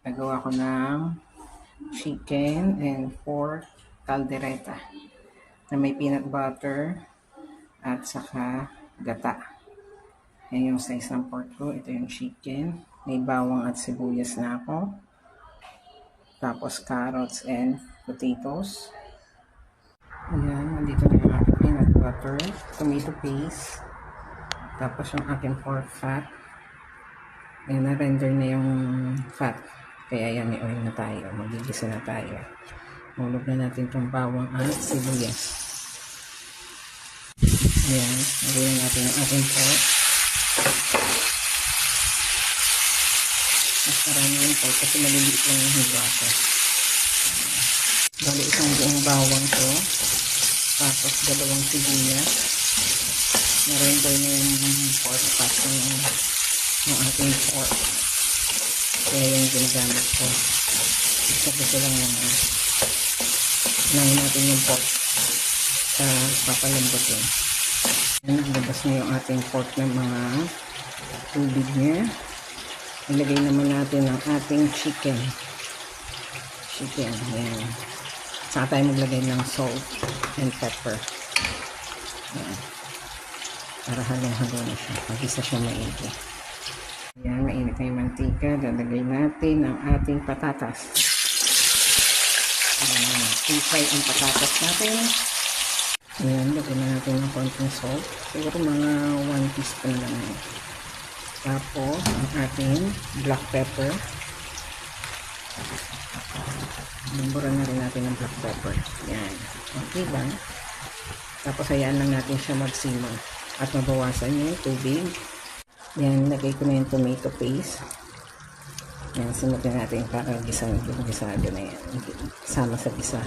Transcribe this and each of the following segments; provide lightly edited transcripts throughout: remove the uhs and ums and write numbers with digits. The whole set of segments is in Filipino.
Nagawa ko ng chicken and pork caldereta na may peanut butter at saka gata. Yan yung size ng pork ko. Ito yung chicken. May bawang at sibuyas na ako. Tapos carrots and potatoes. Ayan, nandito na yung aking peanut butter, tomato paste, tapos yung aking pork fat. Ayan, na-render na yung fat. Kaya yan, may oil na tayo. Magigisa na tayo. Hulog na natin itong bawang at sibuyas. Ayan, nagawin natin yung ating pork. Mas marami yung pork kasi maliliit lang yung hiwa ko. Bali, isang buong bawang ko. Tapos dalawang sibuyas. Na-render na yung pork fat ng ating pork. Kaya yung ginagamit ko. Isa lang naman. Unahin natin yung pork sa papalambutin. Naglabas na yung ating pork ng mga tubig niya. Ilagay naman natin ang ating chicken. Ayan. Saka tayo maglagay ng salt and pepper. Ayan. Para halong-halo na siya. Mag-isa siya maigi. Ayan, mainit na yung mantika. Lalagay natin ang ating patatas. Ayan, i-fry ang patatas natin. Ayan, lagyan na natin ng konting salt. Siguro mga 1 teaspoon lang yan. Tapos, ang ating black pepper. Lumburan na rin natin ng black pepper. Yan. Okay ba? Tapos hayaan lang natin siya mag-simmer. At mabawasan yung tubig. Yan. Lagay ko na yung tomato paste. Yan. Sunod na natin para gisado na yan. Sama sa gisa.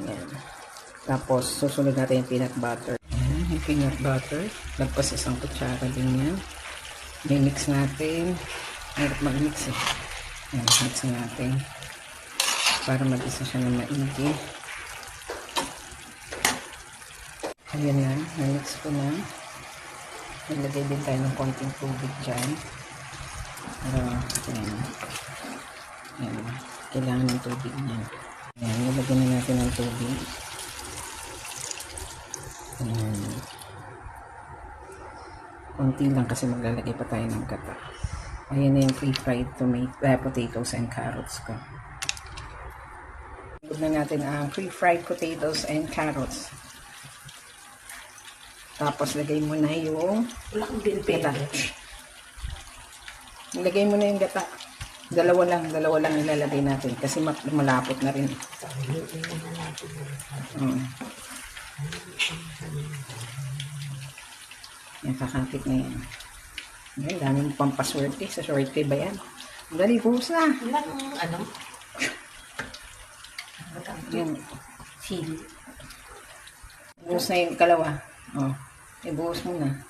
Yan. Tapos susunod natin yung peanut butter. Yan. Yung peanut butter. Lagpas isang kutsara din yan. Mix natin. Hirap mag-mix eh. Yan. Mix natin. Para mag-isa siya na maigi. Ayan na, na-mix ko na. Nilagay din tayo ng konting tubig dyan. Ayan. Kailangan ng tubig niya. Ayan, nilagay na natin ng tubig. Ayan. Konti lang kasi maglalagay pa tayo ng gata. Ayan na yung pre-fried potatoes and carrots ko. Na natin ang pre-fried potatoes and carrots. Tapos lagay mo na yung gata. Lagay mo na yung gata. Dalawa lang ilalagay natin kasi malapot na rin. Yan, kakapit na yan. Yan, dami mo pampaswerte. Sa swerte ba yan? Dali, buhos na. Ano? Yan. Sili. Buhos na yung kalawa. Ibuhos mo na.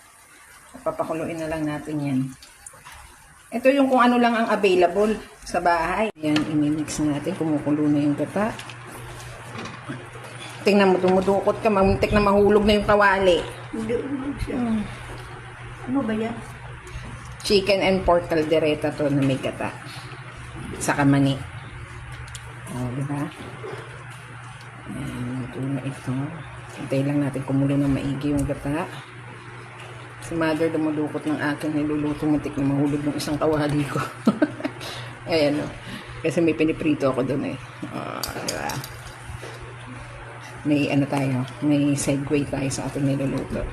Papakuluin na lang natin yan. Ito yung kung ano lang ang available sa bahay. Yan, imimix natin. Kumukulo na yung gata. Tingnan mo, dumudukot ka. Mamuntik na mahulog na yung kawali. Hindi, Ano ba yan? Chicken and pork caldereta to na may gata. Saka mani. Diba? Ayan, ito na ito. Hintay lang natin kumulo na maigi yung gata. Si mother dumudukot ng akin. Niluluto muntik na mahulog ng isang kawali ko. Ayan o. Kasi may piniprito ako doon eh. Diba? May ano tayo. May segue tayo sa ating niluluto.